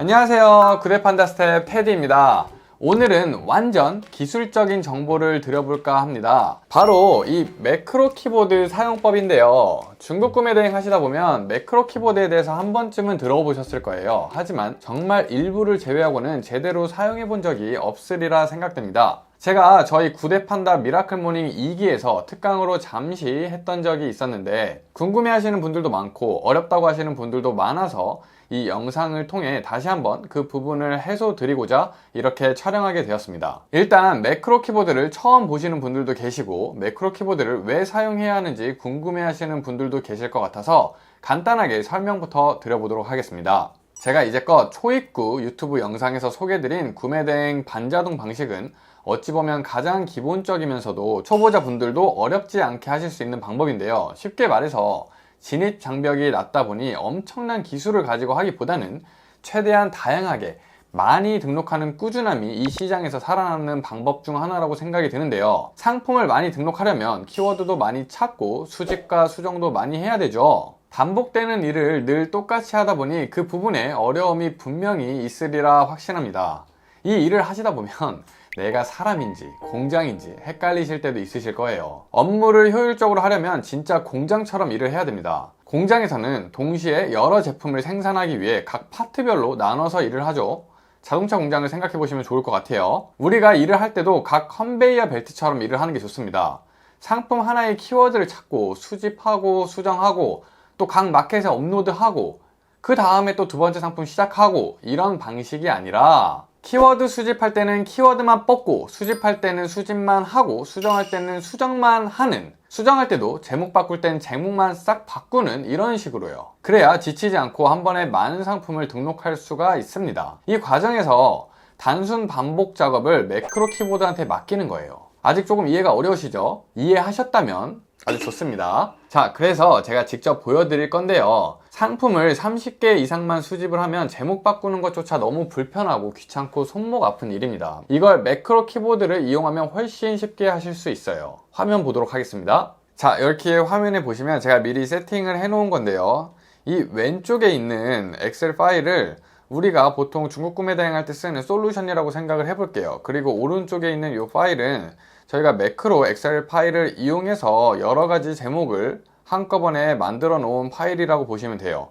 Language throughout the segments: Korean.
안녕하세요. 구대판다 스텝 테디입니다. 오늘은 완전 기술적인 정보를 드려볼까 합니다. 바로 이 매크로 키보드 사용법인데요. 중국 구매 대행 하시다 보면 매크로 키보드에 대해서 한 번쯤은 들어보셨을 거예요. 하지만 정말 일부를 제외하고는 제대로 사용해 본 적이 없으리라 생각됩니다. 제가 저희 구대판다 미라클 모닝 2기에서 특강으로 잠시 했던 적이 있었는데 궁금해 하시는 분들도 많고 어렵다고 하시는 분들도 많아서 이 영상을 통해 다시 한번 그 부분을 해소 드리고자 이렇게 촬영하게 되었습니다. 일단 매크로 키보드를 처음 보시는 분들도 계시고 매크로 키보드를 왜 사용해야 하는지 궁금해 하시는 분들도 계실 것 같아서 간단하게 설명부터 드려보도록 하겠습니다. 제가 이제껏 초입구 유튜브 영상에서 소개드린 구매대행 반자동 방식은 어찌 보면 가장 기본적이면서도 초보자 분들도 어렵지 않게 하실 수 있는 방법인데요. 쉽게 말해서 진입 장벽이 낮다 보니 엄청난 기술을 가지고 하기보다는 최대한 다양하게 많이 등록하는 꾸준함이 이 시장에서 살아남는 방법 중 하나라고 생각이 드는데요. 상품을 많이 등록하려면 키워드도 많이 찾고 수집과 수정도 많이 해야 되죠. 반복되는 일을 늘 똑같이 하다 보니 그 부분에 어려움이 분명히 있으리라 확신합니다. 이 일을 하시다 보면 내가 사람인지 공장인지 헷갈리실 때도 있으실 거예요. 업무를 효율적으로 하려면 진짜 공장처럼 일을 해야 됩니다. 공장에서는 동시에 여러 제품을 생산하기 위해 각 파트별로 나눠서 일을 하죠. 자동차 공장을 생각해 보시면 좋을 것 같아요. 우리가 일을 할 때도 각 컨베이어 벨트처럼 일을 하는 게 좋습니다. 상품 하나의 키워드를 찾고 수집하고 수정하고 또 각 마켓에 업로드하고 그 다음에 또 두 번째 상품 시작하고 이런 방식이 아니라 키워드 수집할 때는 키워드만 뽑고 수집할 때는 수집만 하고 수정할 때는 수정만 하는, 수정할 때도 제목 바꿀 땐 제목만 싹 바꾸는 이런 식으로요. 그래야 지치지 않고 한 번에 많은 상품을 등록할 수가 있습니다. 이 과정에서 단순 반복 작업을 매크로 키보드한테 맡기는 거예요. 아직 조금 이해가 어려우시죠? 이해하셨다면 아주 좋습니다. 자, 그래서 제가 직접 보여드릴 건데요. 상품을 30개 이상만 수집을 하면 제목 바꾸는 것조차 너무 불편하고 귀찮고 손목 아픈 일입니다. 이걸 매크로 키보드를 이용하면 훨씬 쉽게 하실 수 있어요. 화면 보도록 하겠습니다. 자, 이렇게 화면에 보시면 제가 미리 세팅을 해 놓은 건데요. 이 왼쪽에 있는 엑셀 파일을 우리가 보통 중국 구매 대행할 때 쓰는 솔루션이라고 생각을 해볼게요. 그리고 오른쪽에 있는 이 파일은 저희가 매크로 엑셀 파일을 이용해서 여러가지 제목을 한꺼번에 만들어 놓은 파일이라고 보시면 돼요.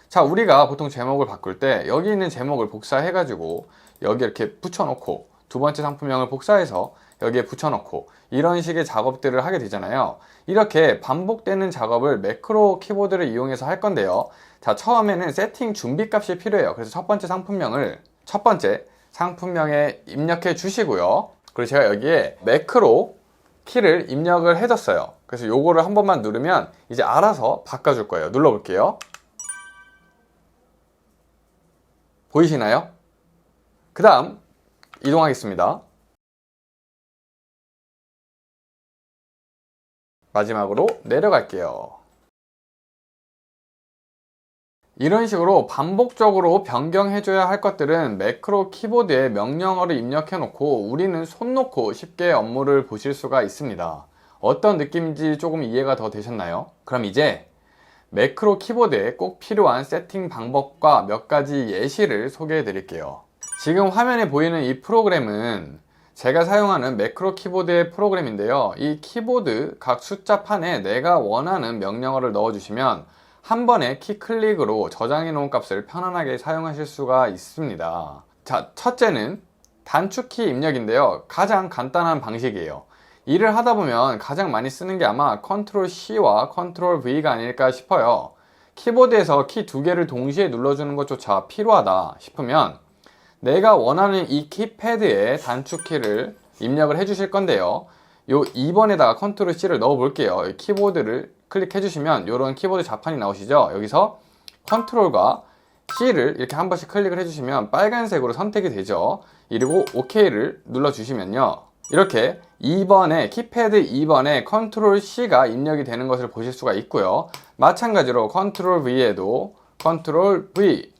자, 우리가 보통 제목을 바꿀 때 여기 있는 제목을 복사해 가지고 여기 이렇게 붙여놓고 두 번째 상품명을 복사해서 여기에 붙여놓고 이런 식의 작업들을 하게 되잖아요. 이렇게 반복되는 작업을 매크로 키보드를 이용해서 할 건데요. 자, 처음에는 세팅 준비 값이 필요해요. 그래서 첫 번째 상품명에 입력해 주시고요. 그리고 제가 여기에 매크로 키를 입력을 해줬어요. 그래서 요거를 한 번만 누르면 이제 알아서 바꿔줄 거예요. 눌러볼게요. 보이시나요? 그 다음 이동하겠습니다. 마지막으로 내려갈게요. 이런 식으로 반복적으로 변경해줘야 할 것들은 매크로 키보드에 명령어를 입력해 놓고 우리는 손 놓고 쉽게 업무를 보실 수가 있습니다. 어떤 느낌인지 조금 이해가 더 되셨나요? 그럼 이제 매크로 키보드에 꼭 필요한 세팅 방법과 몇 가지 예시를 소개해 드릴게요. 지금 화면에 보이는 이 프로그램은 제가 사용하는 매크로 키보드의 프로그램인데요. 이 키보드 각 숫자판에 내가 원하는 명령어를 넣어주시면 한 번에 키 클릭으로 저장해 놓은 값을 편안하게 사용하실 수가 있습니다. 자, 첫째는 단축키 입력인데요. 가장 간단한 방식이에요. 일을 하다 보면 가장 많이 쓰는 게 아마 컨트롤 C와 컨트롤 V가 아닐까 싶어요. 키보드에서 키 두 개를 동시에 눌러주는 것조차 필요하다 싶으면 내가 원하는 이 키패드에 단축키를 입력을 해 주실 건데요. 요 2번에다가 컨트롤 C를 넣어 볼게요. 키보드를 클릭해 주시면 이런 키보드 자판이 나오시죠. 여기서 컨트롤과 C를 이렇게 한 번씩 클릭을 해주시면 빨간색으로 선택이 되죠. 그리고 OK를 눌러 주시면요, 이렇게 2번에 키패드 2번에 컨트롤 C가 입력이 되는 것을 보실 수가 있고요. 마찬가지로 컨트롤 V에도 컨트롤 V,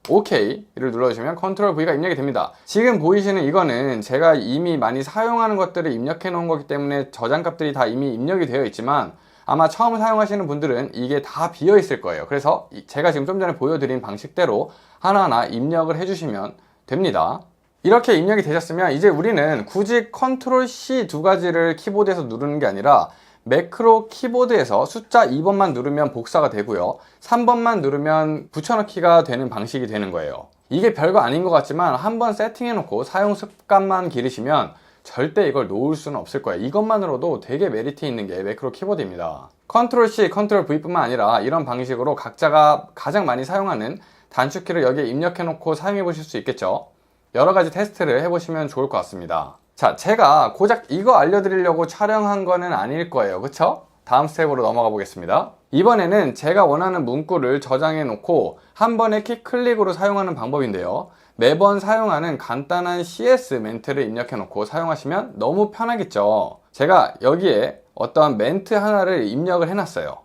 OK를 눌러주시면 컨트롤 V가 입력이 됩니다. 지금 보이시는 이거는 제가 이미 많이 사용하는 것들을 입력해 놓은 거기 때문에 저장값들이 다 이미 입력이 되어 있지만 아마 처음 사용하시는 분들은 이게 다 비어 있을 거예요. 그래서 제가 지금 좀 전에 보여드린 방식대로 하나하나 입력을 해주시면 됩니다. 이렇게 입력이 되셨으면 이제 우리는 굳이 컨트롤 C 두 가지를 키보드에서 누르는 게 아니라 매크로 키보드에서 숫자 2번만 누르면 복사가 되고요, 3번만 누르면 붙여넣기가 되는 방식이 되는 거예요. 이게 별거 아닌 것 같지만 한번 세팅해 놓고 사용 습관만 기르시면 절대 이걸 놓을 수는 없을 거예요. 이것만으로도 되게 메리트 있는 게 매크로 키보드입니다. 컨트롤 C, 컨트롤 V 뿐만 아니라 이런 방식으로 각자가 가장 많이 사용하는 단축키를 여기에 입력해 놓고 사용해 보실 수 있겠죠. 여러 가지 테스트를 해보시면 좋을 것 같습니다. 자, 제가 고작 이거 알려드리려고 촬영한 거는 아닐 거예요. 그쵸? 다음 스텝으로 넘어가 보겠습니다. 이번에는 제가 원하는 문구를 저장해 놓고 한 번에 키 클릭으로 사용하는 방법인데요, 매번 사용하는 간단한 CS 멘트를 입력해 놓고 사용하시면 너무 편하겠죠. 제가 여기에 어떠한 멘트 하나를 입력을 해 놨어요.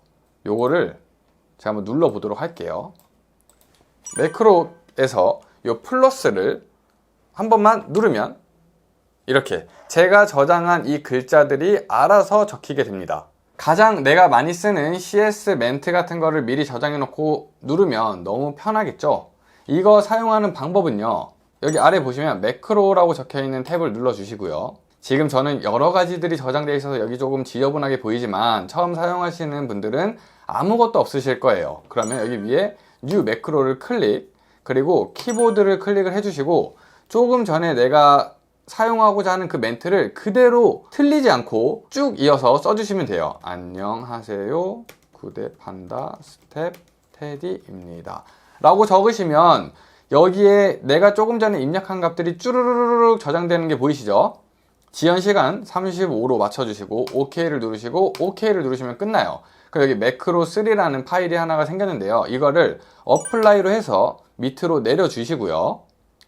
요거를 제가 한번 눌러 보도록 할게요. 매크로에서 요 플러스를 한 번만 누르면 이렇게 제가 저장한 이 글자들이 알아서 적히게 됩니다. 가장 내가 많이 쓰는 CS 멘트 같은 거를 미리 저장해 놓고 누르면 너무 편하겠죠. 이거 사용하는 방법은요, 여기 아래 보시면 매크로라고 적혀 있는 탭을 눌러 주시고요, 지금 저는 여러 가지들이 저장되어 있어서 여기 조금 지저분하게 보이지만 처음 사용하시는 분들은 아무것도 없으실 거예요. 그러면 여기 위에 뉴 매크로를 클릭, 그리고 키보드를 클릭을 해주시고 조금 전에 내가 사용하고자 하는 그 멘트를 그대로 틀리지 않고 쭉 이어서 써주시면 돼요. 안녕하세요, 구대판다 스텝 테디입니다 라고 적으시면 여기에 내가 조금 전에 입력한 값들이 쭈르르륵 저장되는 게 보이시죠? 지연 시간 35로 맞춰주시고 OK를 누르시고 OK를 누르시면 끝나요. 그리고 여기 매크로3라는 파일이 하나가 생겼는데요, 이거를 어플라이로 해서 밑으로 내려주시고요,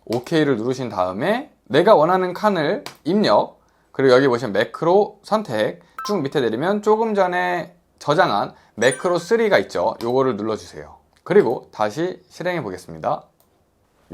OK를 누르신 다음에 내가 원하는 칸을 입력, 그리고 여기 보시면 매크로 선택, 쭉 밑에 내리면 조금 전에 저장한 매크로3가 있죠. 요거를 눌러주세요. 그리고 다시 실행해 보겠습니다.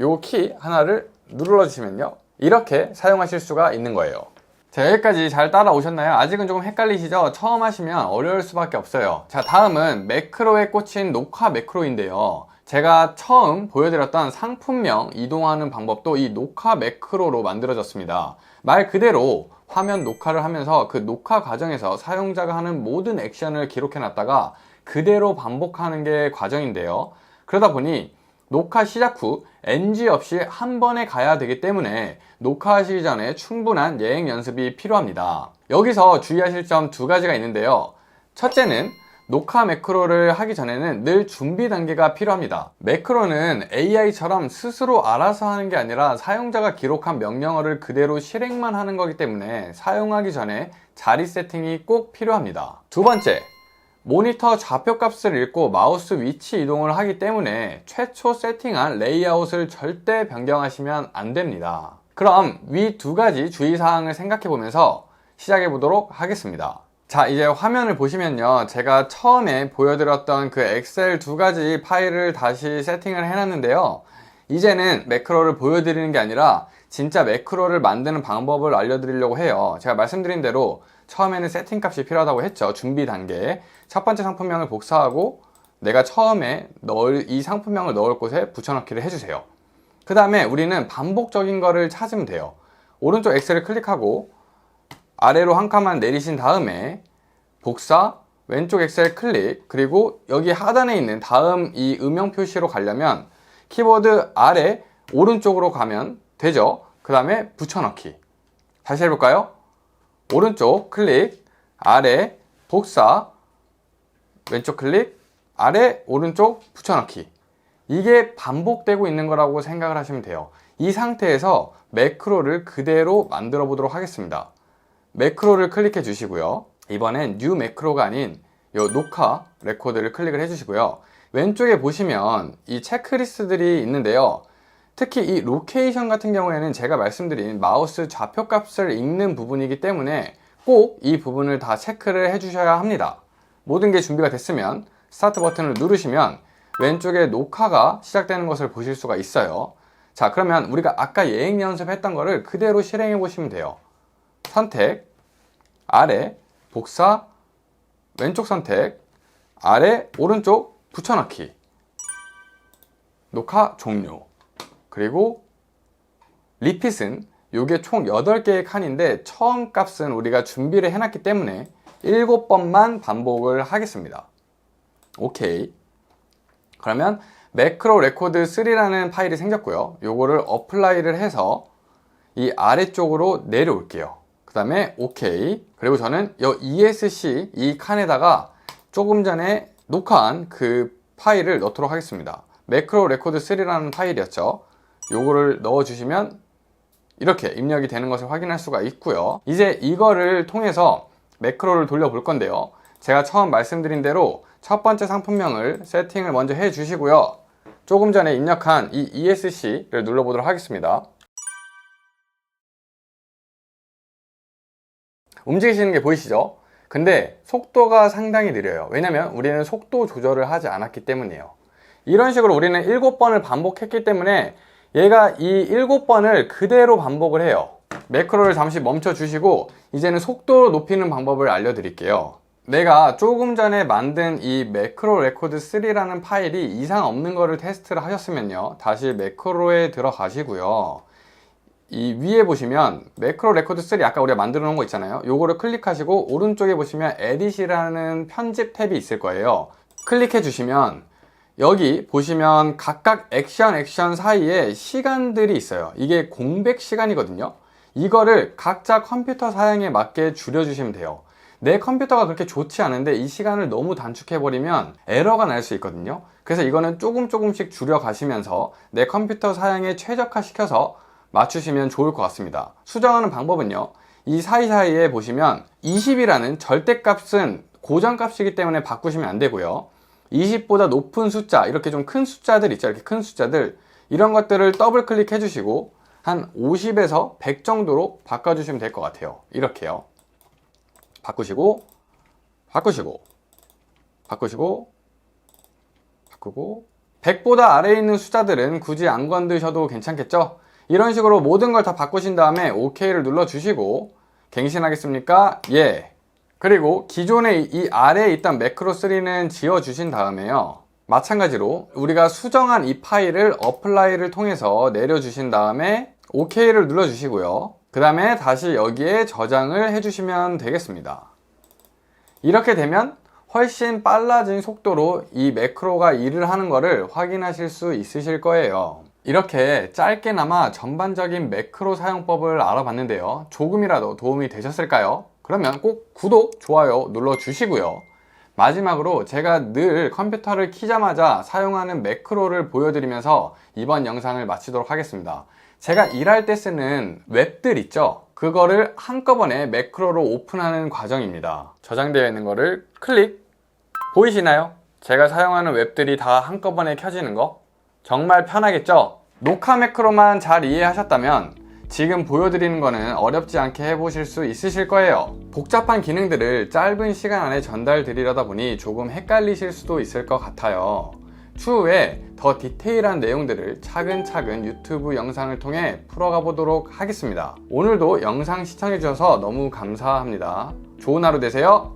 요 키 하나를 눌러주시면요, 이렇게 사용하실 수가 있는 거예요. 자, 여기까지 잘 따라오셨나요? 아직은 조금 헷갈리시죠? 처음 하시면 어려울 수밖에 없어요. 자, 다음은 매크로에 꽂힌 녹화 매크로인데요, 제가 처음 보여드렸던 상품명 이동하는 방법도 이 녹화 매크로로 만들어졌습니다. 말 그대로 화면 녹화를 하면서 그 녹화 과정에서 사용자가 하는 모든 액션을 기록해 놨다가 그대로 반복하는 게 과정인데요, 그러다 보니 녹화 시작 후 NG 없이 한 번에 가야 되기 때문에 녹화하시기 전에 충분한 예행 연습이 필요합니다. 여기서 주의하실 점 두 가지가 있는데요, 첫째는 녹화 매크로를 하기 전에는 늘 준비 단계가 필요합니다. 매크로는 AI처럼 스스로 알아서 하는 게 아니라 사용자가 기록한 명령어를 그대로 실행만 하는 거기 때문에 사용하기 전에 자리 세팅이 꼭 필요합니다. 두 번째, 모니터 좌표값을 읽고 마우스 위치 이동을 하기 때문에 최초 세팅한 레이아웃을 절대 변경하시면 안 됩니다. 그럼 위 두 가지 주의사항을 생각해 보면서 시작해 보도록 하겠습니다. 자, 이제 화면을 보시면요, 제가 처음에 보여드렸던 그 엑셀 두 가지 파일을 다시 세팅을 해놨는데요, 이제는 매크로를 보여드리는 게 아니라 진짜 매크로를 만드는 방법을 알려드리려고 해요. 제가 말씀드린 대로 처음에는 세팅 값이 필요하다고 했죠. 준비 단계. 첫 번째 상품명을 복사하고 내가 처음에 이 상품명을 넣을 곳에 붙여넣기를 해주세요. 그 다음에 우리는 반복적인 거를 찾으면 돼요. 오른쪽 엑셀을 클릭하고 아래로 한 칸만 내리신 다음에 복사, 왼쪽 엑셀 클릭, 그리고 여기 하단에 있는 다음 이 음영 표시로 가려면 키보드 아래 오른쪽으로 가면 되죠. 그 다음에 붙여넣기. 다시 해볼까요? 오른쪽 클릭, 아래 복사, 왼쪽 클릭, 아래 오른쪽 붙여넣기. 이게 반복되고 있는 거라고 생각을 하시면 돼요. 이 상태에서 매크로를 그대로 만들어 보도록 하겠습니다. 매크로를 클릭해 주시고요, 이번엔 뉴 매크로가 아닌 요 녹화 레코드를 클릭을 해 주시고요, 왼쪽에 보시면 이 체크리스트들이 있는데요, 특히 이 로케이션 같은 경우에는 제가 말씀드린 마우스 좌표 값을 읽는 부분이기 때문에 꼭 이 부분을 다 체크를 해 주셔야 합니다. 모든 게 준비가 됐으면 스타트 버튼을 누르시면 왼쪽에 녹화가 시작되는 것을 보실 수가 있어요. 자, 그러면 우리가 아까 예행 연습했던 거를 그대로 실행해 보시면 돼요. 선택, 아래, 복사, 왼쪽 선택, 아래 오른쪽 붙여넣기, 녹화 종료. 그리고 리핏은 이게 총 8개의 칸인데 처음 값은 우리가 준비를 해놨기 때문에 7번만 반복을 하겠습니다. 오케이. 그러면 매크로 레코드 3라는 파일이 생겼고요. 요거를 어플라이를 해서 이 아래쪽으로 내려올게요. 그 다음에 오케이. 그리고 저는 이 ESC 이 칸에다가 조금 전에 녹화한 그 파일을 넣도록 하겠습니다. 매크로 레코드 3라는 파일이었죠. 요거를 넣어주시면 이렇게 입력이 되는 것을 확인할 수가 있고요. 이제 이거를 통해서 매크로를 돌려볼 건데요. 제가 처음 말씀드린 대로 첫 번째 상품명을 세팅을 먼저 해 주시고요. 조금 전에 입력한 이 ESC를 눌러보도록 하겠습니다. 움직이시는 게 보이시죠? 근데 속도가 상당히 느려요. 왜냐면 우리는 속도 조절을 하지 않았기 때문이에요. 이런 식으로 우리는 7번을 반복했기 때문에 얘가 이 7번을 그대로 반복을 해요. 매크로를 잠시 멈춰 주시고 이제는 속도 높이는 방법을 알려드릴게요. 내가 조금 전에 만든 이 매크로 레코드 3라는 파일이 이상 없는 거를 테스트를 하셨으면요, 다시 매크로에 들어가시고요, 이 위에 보시면 매크로 레코드 3 아까 우리가 만들어 놓은 거 있잖아요. 요거를 클릭하시고 오른쪽에 보시면 에딧이라는 편집 탭이 있을 거예요. 클릭해 주시면 여기 보시면 각각 액션 사이에 시간들이 있어요. 이게 공백 시간이거든요. 이거를 각자 컴퓨터 사양에 맞게 줄여주시면 돼요. 내 컴퓨터가 그렇게 좋지 않은데 이 시간을 너무 단축해버리면 에러가 날 수 있거든요. 그래서 이거는 조금씩 줄여가시면서 내 컴퓨터 사양에 최적화시켜서 맞추시면 좋을 것 같습니다. 수정하는 방법은요, 이 사이사이에 보시면 20이라는 절대값은 고정값이기 때문에 바꾸시면 안 되고요, 20보다 높은 숫자, 이렇게 좀 큰 숫자들 있죠. 이렇게 큰 숫자들, 이런 것들을 더블 클릭해 주시고 한 50에서 100 정도로 바꿔주시면 될 것 같아요. 이렇게요. 바꾸시고, 바꾸고 100보다 아래에 있는 숫자들은 굳이 안 건드셔도 괜찮겠죠? 이런 식으로 모든 걸 다 바꾸신 다음에 OK를 눌러주시고, 갱신하겠습니까? 예. 그리고 기존에 이 아래에 있던 매크로3는 지워주신 다음에요, 마찬가지로 우리가 수정한 이 파일을 어플라이를 통해서 내려주신 다음에 OK를 눌러주시고요, 그 다음에 다시 여기에 저장을 해주시면 되겠습니다. 이렇게 되면 훨씬 빨라진 속도로 이 매크로가 일을 하는 것을 확인하실 수 있으실 거예요. 이렇게 짧게나마 전반적인 매크로 사용법을 알아봤는데요, 조금이라도 도움이 되셨을까요? 그러면 꼭 구독, 좋아요 눌러주시고요. 마지막으로 제가 늘 컴퓨터를 키자마자 사용하는 매크로를 보여드리면서 이번 영상을 마치도록 하겠습니다. 제가 일할 때 쓰는 웹들 있죠? 그거를 한꺼번에 매크로로 오픈하는 과정입니다. 저장되어 있는 거를 클릭. 보이시나요? 제가 사용하는 웹들이 다 한꺼번에 켜지는 거? 정말 편하겠죠? 녹화 매크로만 잘 이해하셨다면 지금 보여드리는 거는 어렵지 않게 해보실 수 있으실 거예요. 복잡한 기능들을 짧은 시간 안에 전달드리려다 보니 조금 헷갈리실 수도 있을 것 같아요. 추후에 더 디테일한 내용들을 차근차근 유튜브 영상을 통해 풀어가 보도록 하겠습니다. 오늘도 영상 시청해주셔서 너무 감사합니다. 좋은 하루 되세요.